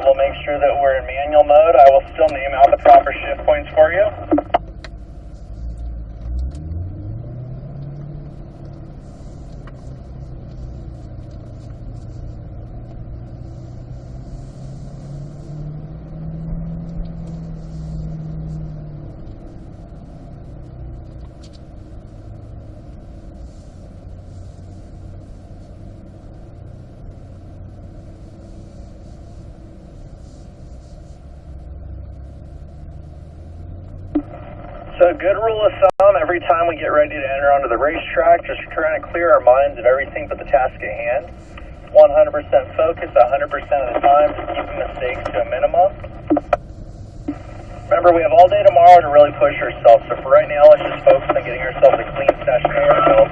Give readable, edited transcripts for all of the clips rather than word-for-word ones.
we'll make sure that we're in manual mode. I will still name out the proper shift points for you. So a good rule of thumb, every time we get ready to enter onto the racetrack, just trying to clear our minds of everything but the task at hand. 100% focus, 100% of the time, just keeping mistakes to a minimum. Remember, we have all day tomorrow to really push ourselves, so for right now, let's just focus on getting ourselves a clean session under our belt.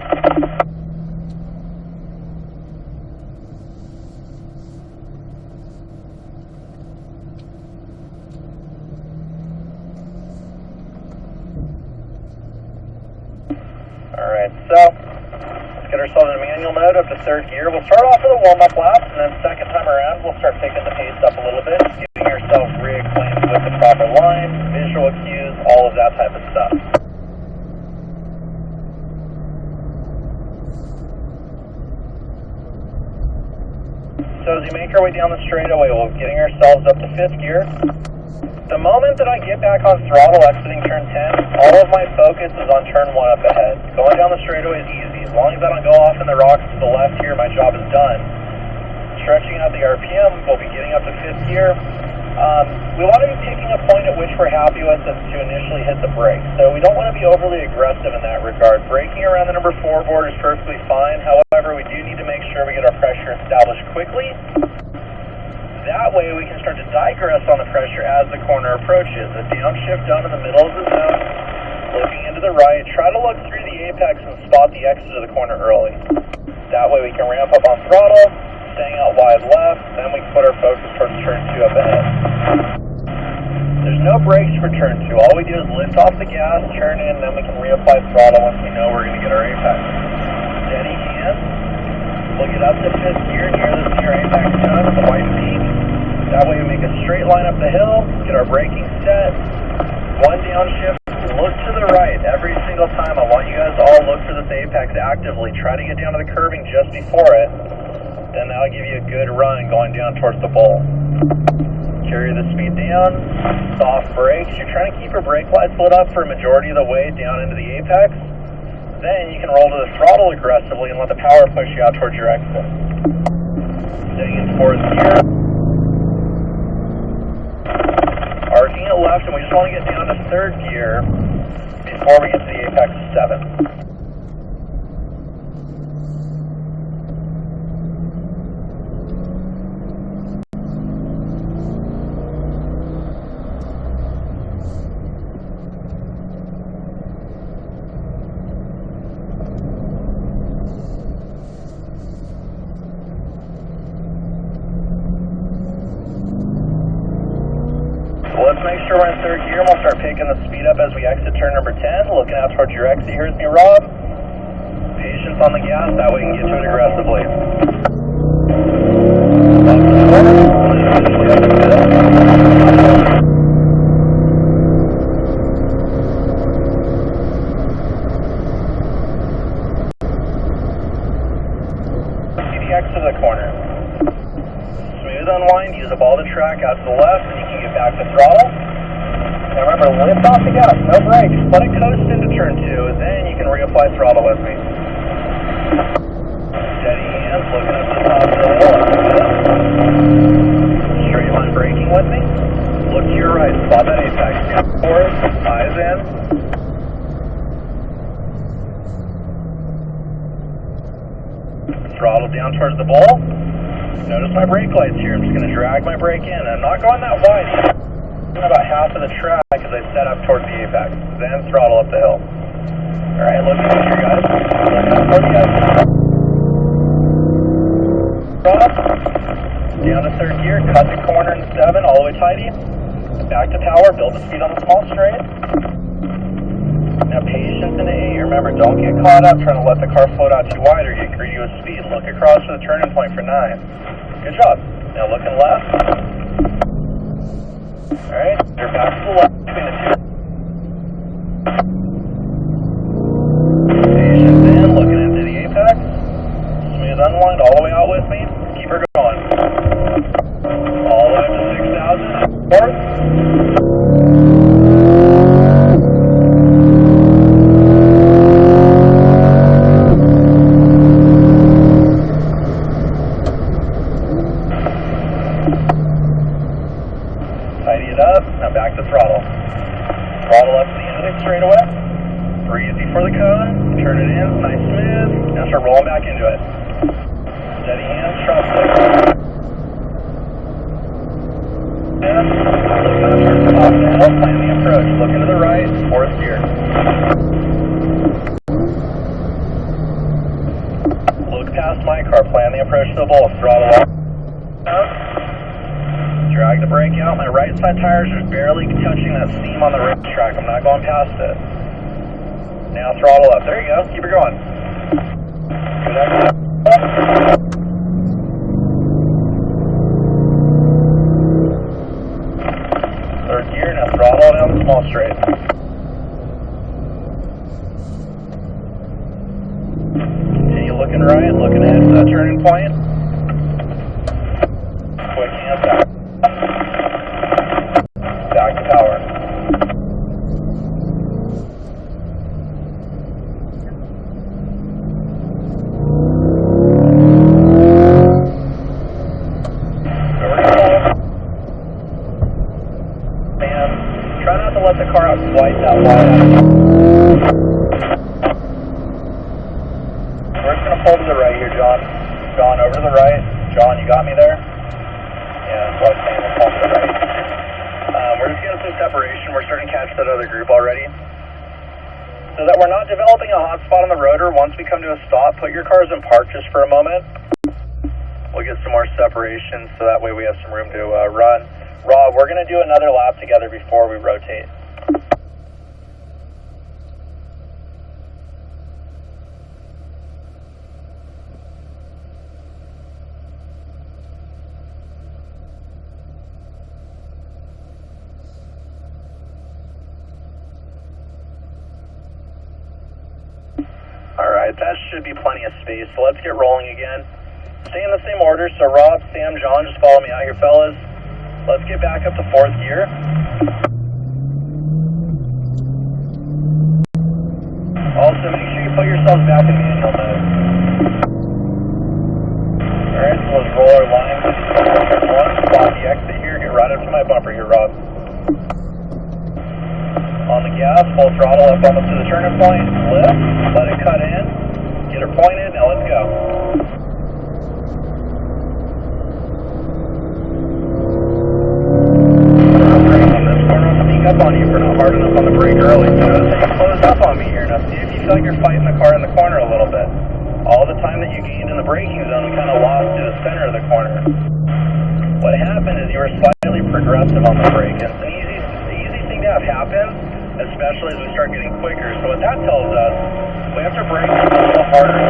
Alright, so let's get ourselves in manual mode up to third gear. We'll start off with a warm-up lap, and then second time around, we'll start picking the pace up a little bit, getting yourself reacquainted with the proper lines, visual cues, all of that type of stuff. So as we make our way down the straightaway, we're getting ourselves up to fifth gear. The moment that I get back on throttle exiting turn 10, all of my focus is on turn 1 up ahead. Going down the straightaway is easy. As long as I don't go off in the rocks to the left here, my job is done. Stretching out the RPM, we'll be getting up to fifth gear. We want to be picking a point at which we're happy with as to initially hit the brake. So we don't want to be overly aggressive in that regard. Braking around the number 4 board is perfectly fine. However, we do need to make sure we get our pressure established quickly. That way we can start to digress on the pressure as the corner approaches. A downshift done in the middle of the zone, looking into the right, try to look through the apex and spot the exit of the corner early. That way we can ramp up on throttle, staying out wide left, then we can put our focus towards turn 2 up ahead. There's no brakes for turn 2. All we do is lift off the gas, turn in, then we can reapply throttle once we know we're going to get our apex. Steady hand. We'll get up to fifth gear near the apex zone with the white peak. That way we make a straight line up the hill, get our braking set, one downshift, look to the right every single time. I want you guys to all look for this apex actively. Try to get down to the curbing just before it, then that'll give you a good run going down towards the bowl. Carry the speed down, soft brakes. You're trying to keep your brake lights lit up for a majority of the way down into the apex. Then you can roll to the throttle aggressively and let the power push you out towards your exit. Staying in fourth gear. Arcing it left, and we just want to get down to third gear before we get to the apex of 7. Let's make sure we're in third gear, and we'll start picking the speed up as we exit turn number 10. Looking out towards your exit here with me, Rob. Patience on the gas, that way we can get to it aggressively. Up the corner, initially up the middle. See the exit of the corner. Smooth unwind, use up all the track out to the left, and you can get back to throttle. Now remember, lift off the gas, no brakes, let it coast into turn 2, then you can reapply throttle with me. Steady hands, looking up to the top of the hill, straight line braking with me. Look to your right, spot that apex, down forward, eyes in. Throttle down towards the bowl. Notice my brake lights here. I'm just going to drag my brake in. I'm not going that wide. I'm about half of the track as I set up towards the apex. Then throttle up the hill. Alright, look at you guys. Look up towards you guys. Cross. Down to third gear. Cut the corner in 7 all the way tighty. Back to power. Build the speed on the small straight. Now patience in 8. Remember, don't get caught up trying to let the car float out too wide or get greedy with speed. Look across for the turning point for 9. Good job. Now looking left. Alright, you're back to the left between the two. Patience in, looking into the apex. Smooth unwind all the way out with me. Keep her going. All the way up to 6,000. Fourth. Tidy it up. Now back to throttle. Throttle up to the end of the straightaway. Breathe before the cone. Turn it in. Nice smooth. Now start rolling back into it. Steady hands. Trust it. Plan the approach. Look into the right. Fourth gear. Look past my car. Plan the approach to the bull. Throttle up. Drag the brake out. My right side tires are barely touching that seam on the racetrack. I'm not going past it. Now throttle up. There you go. Keep it going. Good exit. Third gear. Now throttle down the small straight. Continue looking right. Looking ahead for that turning point. Quick hands back. Back to power. And try not to let the car out quite that wide. We're just going to pull to the right here, John. John, over to the right. John, you got me there? Yeah, that's what I was saying. We'll pull to the right. We're just getting some separation. We're starting to catch that other group already. So that we're not developing a hot spot on the rotor, once we come to a stop, put your cars in park just for a moment. We'll get some more separation so that way we have some room to run. Rob, we're going to do another lap together before we rotate. Alright, that should be plenty of space, so let's get rolling again. Stay in the same order, so Rob, Sam, John, just follow me out here, fellas. Let's get back up to fourth gear. Also, make sure you put yourselves back in manual mode. Alright, so let's roll our line. One, spot the exit here, get right up to my bumper here, Rob. On the gas, full throttle up almost to the turning point, lift, let it cut in, get her pointed, now let's go. On this corner, I'll sneak up on you for not hard enough on the brake early. So you close up on me here. Now see if you feel like you're fighting the car in the corner a little bit. All the time that you gained in the braking zone, we kind of lost to the center of the corner. What happened is you were slightly progressive on the brake. It's an easy thing to have happen, especially as we start getting quicker. So what that tells us, we have to brake a little harder.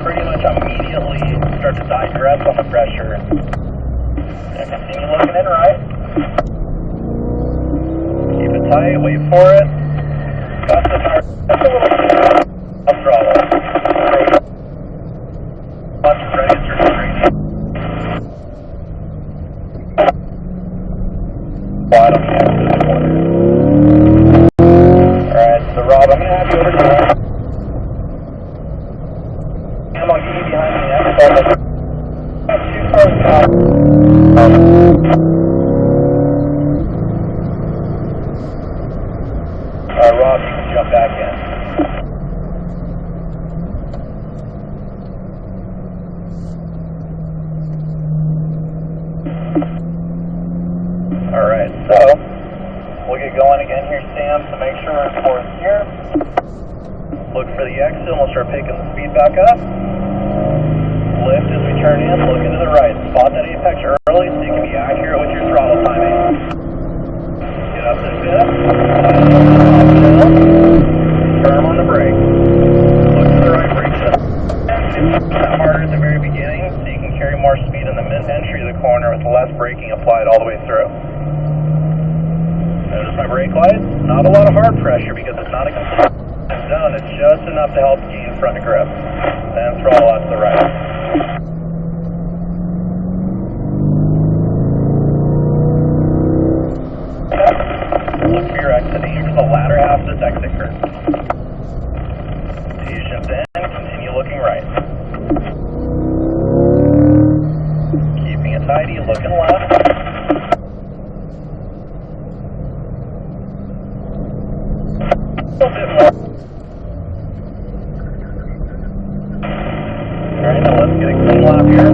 Pretty much immediately start to digress on the pressure. And continue looking in right. Keep it tight, wait for it. That's the power. That's a little up throttle. Watch it ready to start straight. Wide on the exit of the corner. Alright, so Rob, I'm going to have you over to the right. I'll get you behind me next. Got two cars now. Rob, you can jump back in. Alright, so we'll get going again here, Sam, so make sure we're in fourth gear. Look for the exit and we'll start picking the speed back up. Lift as we turn in, look into the right. Spot that apex early so you can be accurate with your throttle timing. Get up to fifth. Firm on the brake. Look to the right brake shift. 50% harder at the very beginning. more speed in the mid-entry of the corner with less braking applied all the way through. Notice my brake lights? Not a lot of hard pressure because it's not a complete zone. It's just enough to help gain front grip. Then throttle out to the right. Look for your exit. Aim for the latter half of this exit curve. Patience in. Continue looking right. Keeping it tidy. Looking left. A bit more. Alright, now let's get a clean lap here.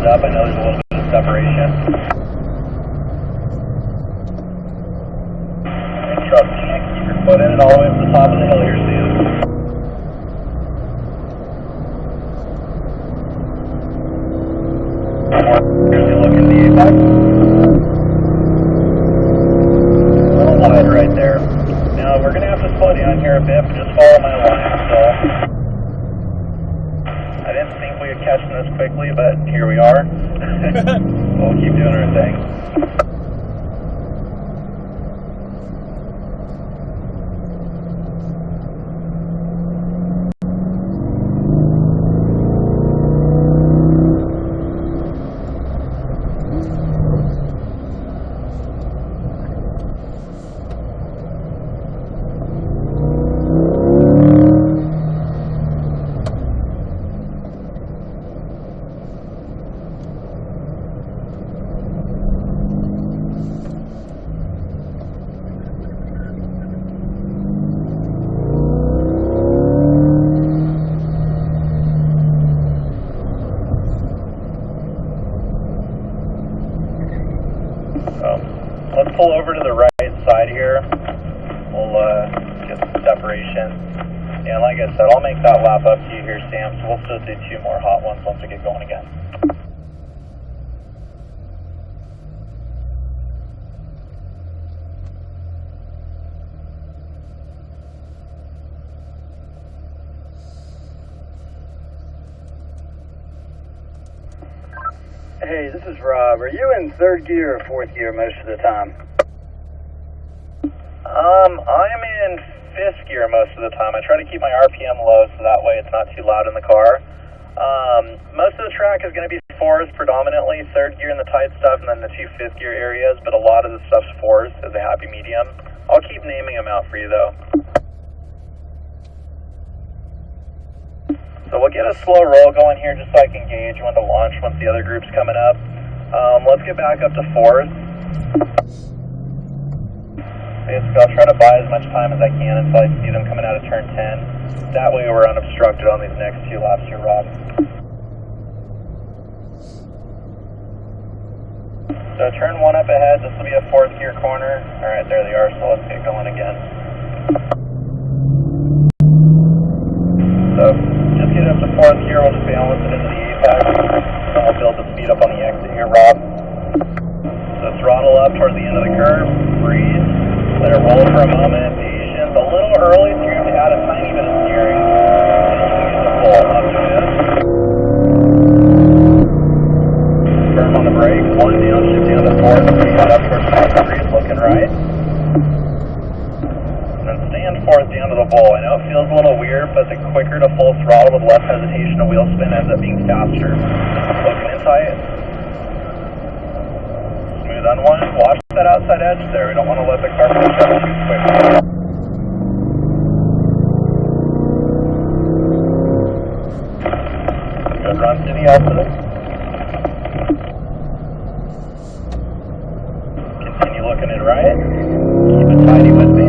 Up. I know there's a little bit of separation. And trust me, keep your foot in it all the way up to the top of the hill here soon. Here's the look in the apex. A little wide right there. Now we're going to have to slow down here a bit, but just follow my line still. I didn't think we would catch this quickly, but here we are. We'll keep doing our thing. Let's pull over to the right side here. We'll get some separation. And like I said, I'll make that lap up to you here, Sam, so we'll still do 2 more hot ones once we get going again. Hey, this is Rob. Are you in 3rd gear or 4th gear most of the time? I'm in 5th gear most of the time. I try to keep my RPM low so that way it's not too loud in the car. Most of the track is going to be 4s predominantly, 3rd gear in the tight stuff, and then the 2 5th gear areas, but a lot of the stuff's 4s as a happy medium. I'll keep naming them out for you though. So we'll get a slow roll going here just so I can gauge when to launch once the other group's coming up. Let's get back up to 4s. Basically, I'll try to buy as much time as I can until I see them coming out of turn 10. That way we're unobstructed on these next 2 laps here, Rob. So turn 1 up ahead, this will be a 4th gear corner. Alright, there they are, so let's get going again. So just get up to 4th gear, we'll just balance it into the apex, and we'll build the speed up on the exit here, Rob. So throttle up towards the end of the curve, breathe, let it roll for a moment, patience, a little early, so you're going to add a tiny bit of steering, and you can get the pull up to this. Firm on the brake, 1 down, shift down to 4th, so you got up towards 5 degrees, looking right. And then stand 4th down to the bowl. I know it feels a little weird, but the quicker to full throttle with less hesitation a wheel spin ends up being faster. Looking in tight. Smooth unwind. Watch that outside edge there. We don't want to let the car push up too quickly. Good run to the exit. Continue looking in right. Keep it tidy with me.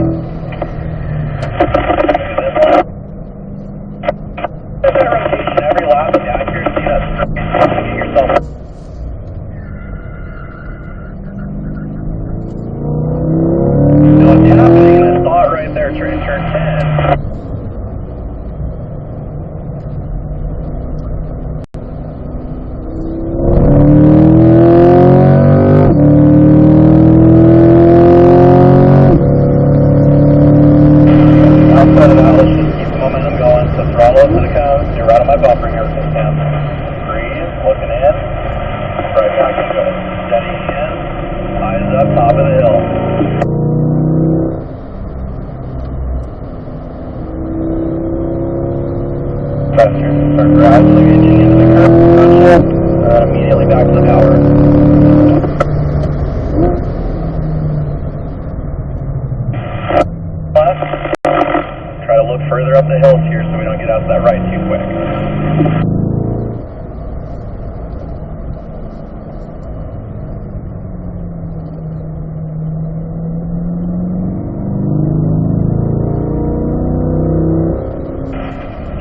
the hills here so we don't get out to that right too quick.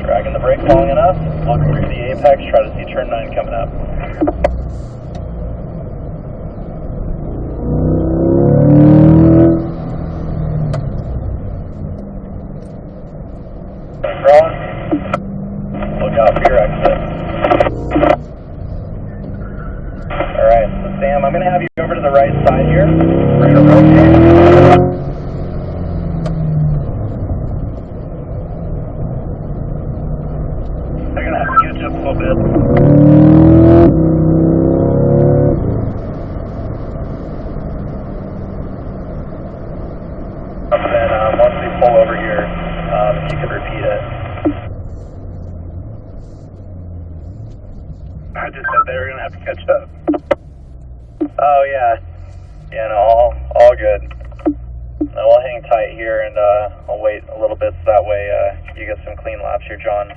Dragging the brake long enough, look through the apex, try to see turn 9 coming up. Look out for your exit. Alright, so Sam, I'm going to have you over to the right side here. We're going to rotate. They're going to have to catch up a little bit. And then once we pull over here, if you could repeat it. I just said they were going to have to catch up. Oh, yeah. Yeah, no, all good. No, we'll hang tight here, and I'll wait a little bit so that way you get some clean laps here, John.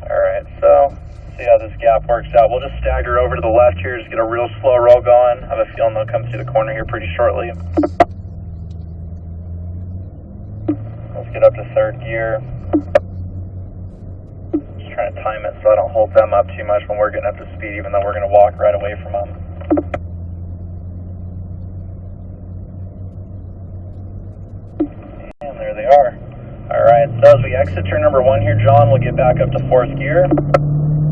Alright, so see how this gap works out. We'll just stagger over to the left here, just get a real slow roll going. I have a feeling they'll come through the corner here pretty shortly. Let's get up to third gear. Just trying to time it so I don't hold them up too much when we're getting up to speed, even though we're going to walk right away from them. And there they are. Alright, so as we exit turn number 1 here, John, we'll get back up to 4th gear.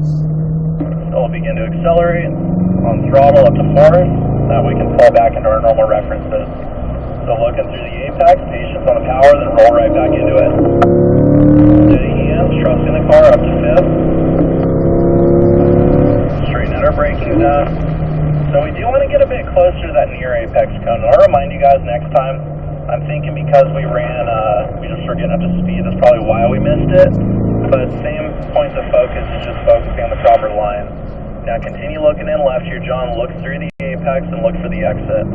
So we'll begin to accelerate on throttle up to 4th. That we can fall back into our normal references. So looking through the apex, patience on the power, then roll right back into it. Steady hands, trusting the car up to 5th. Straighten out our braking zone. So we do want to get a bit closer to that near apex cone. And I'll remind you guys next time, I'm thinking because we ran, we just were getting up to speed, that's probably why we missed it. But same points of focus is just focusing on the proper line. Now continue looking in left here, John. Look through the apex and look for the exit.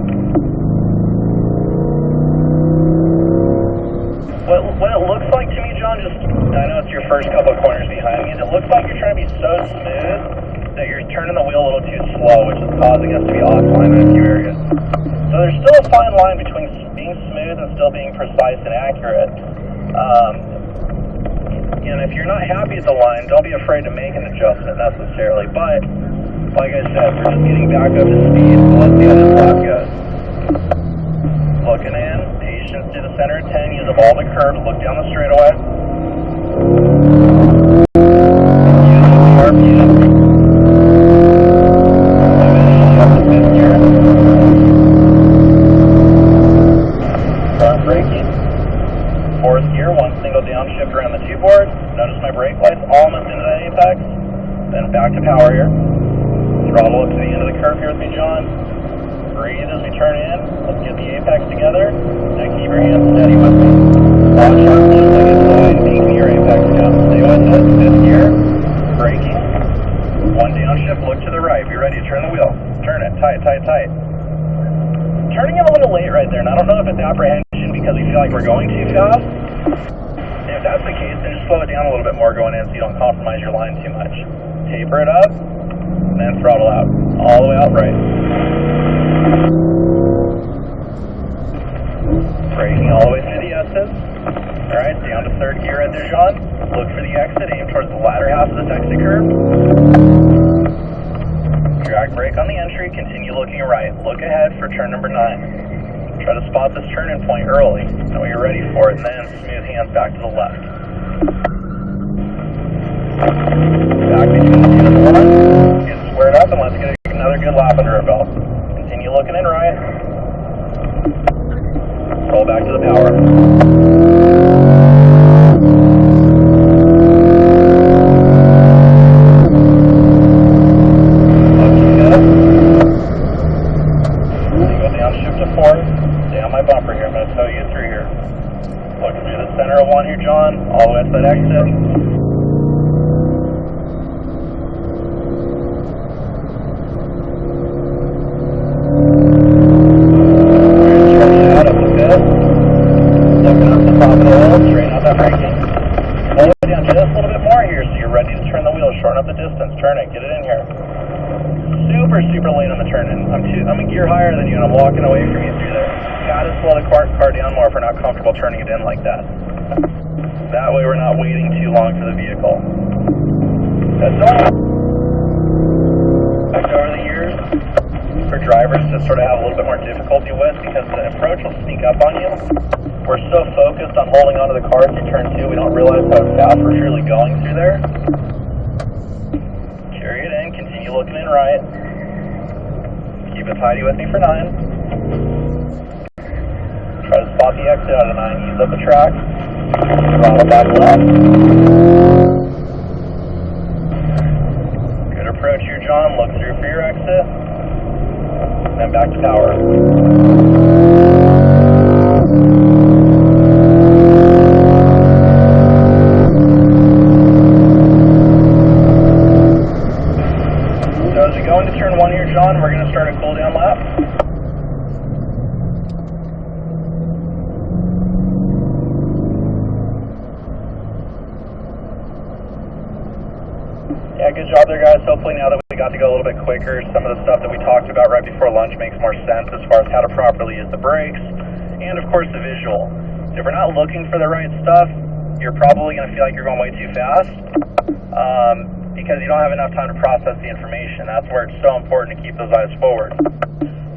What it looks like to me, John, I know it's your first couple of corners behind me, and it looks like you're trying to be so smooth that you're turning the wheel a little too slow, which is causing us to be offline in a few areas. So there's still a fine line between being smooth and still being precise and accurate. And if you're not happy at the line, don't be afraid to make an adjustment necessarily. But, like I said, we're just getting back up to speed, so let's see how this lap goes. Looking in, patience to the center of 10, use of all the curves, look down the straightaway. Use the sharp use. Eventually up to 5th gear. Front braking. 4th gear, 1 single downshift around the 2-board. Notice my brake lights almost into the apex. Then back to power here. Throttle up to the end of the curve here with me, John. Breathe as we turn in. Let's get the apex together. Now keep your hands steady with me. Watch out, just like it's going, peeking your apex down. Stay with it. 5th gear. Braking. 1 downshift, look to the right. Be ready to turn the wheel. Turn it. Tight, tight, tight. Turning in a little late right there, and I don't know if it's apprehension because we feel like we're going too fast. If that's the case, then just slow it down a little bit more going in so you don't compromise your line too much. Taper it up, and then throttle out. All the way out right. Braking all the way through the S's. Alright, down to 3rd gear right there, John. Look for the exit, aim towards the latter half of this exit curve. Drag brake on the entry, continue looking right. Look ahead for turn number 9. Try to spot this turn-in point early. Know you're ready for it, and then smooth hands back to the left. Back between the 2 and the 1. Get squared up, and let's get another good lap under our belt. Continue looking in right. Roll back to the power. Go down, shift to 4th. Stay on my bumper here. I'm going to tow you through here. Looking through the center of one here, John, all the way to that exit. Shorten up the distance, turn it, get it in here. Super late on the turn in. I'm a gear higher than you and I'm walking away from you through there. Gotta slow the car down more if we're not comfortable turning it in like that. That way we're not waiting too long for the vehicle. That's all. Over the years, for drivers to sort of have a little bit more difficulty with because the approach will sneak up on you. We're so focused on holding onto the car through turn 2, we don't realize how fast we're truly going through there. Carry it in, continue looking in right. Keep it tidy with me for 9. Try to spot the exit out of 9, ease up the track. Throttle back left. Good approach here, John. Look through for your exit. Then back to power. John, we're going to start a cool down lap. Yeah, good job there, guys. Hopefully now that we got to go a little bit quicker, some of the stuff that we talked about right before lunch makes more sense as far as how to properly use the brakes and, of course, the visual. If we're not looking for the right stuff, you're probably going to feel like you're going way too fast. Because you don't have enough time to process the information. That's where it's so important to keep those eyes forward.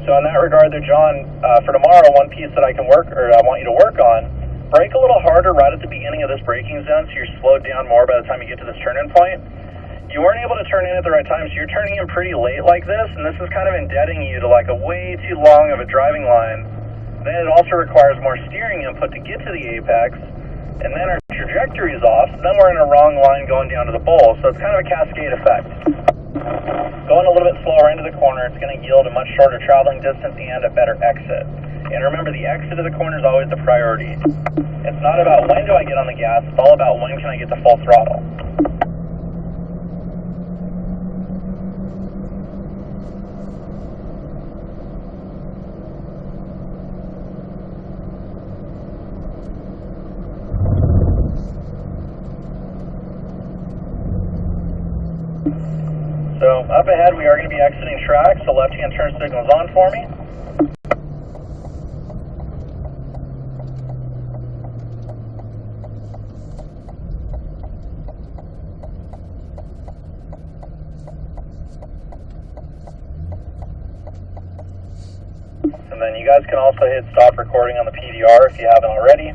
So in that regard there, John, for tomorrow, one piece that I want you to work on, brake a little harder right at the beginning of this braking zone so you're slowed down more by the time you get to this turn-in point. You weren't able to turn in at the right time, so you're turning in pretty late like this, and this is kind of indebting you to like a way too long of a driving line. Then it also requires more steering input to get to the apex, and then our trajectory is off, so then we're in a wrong line going down to the bowl, so it's kind of a cascade effect. Going a little bit slower into the corner, it's going to yield a much shorter traveling distance and a better exit. And remember, the exit of the corner is always the priority. It's not about when do I get on the gas, it's all about when can I get to full throttle. So up ahead, we are going to be exiting track, so left-hand turn signal is on for me. And then you guys can also hit stop recording on the PDR if you haven't already.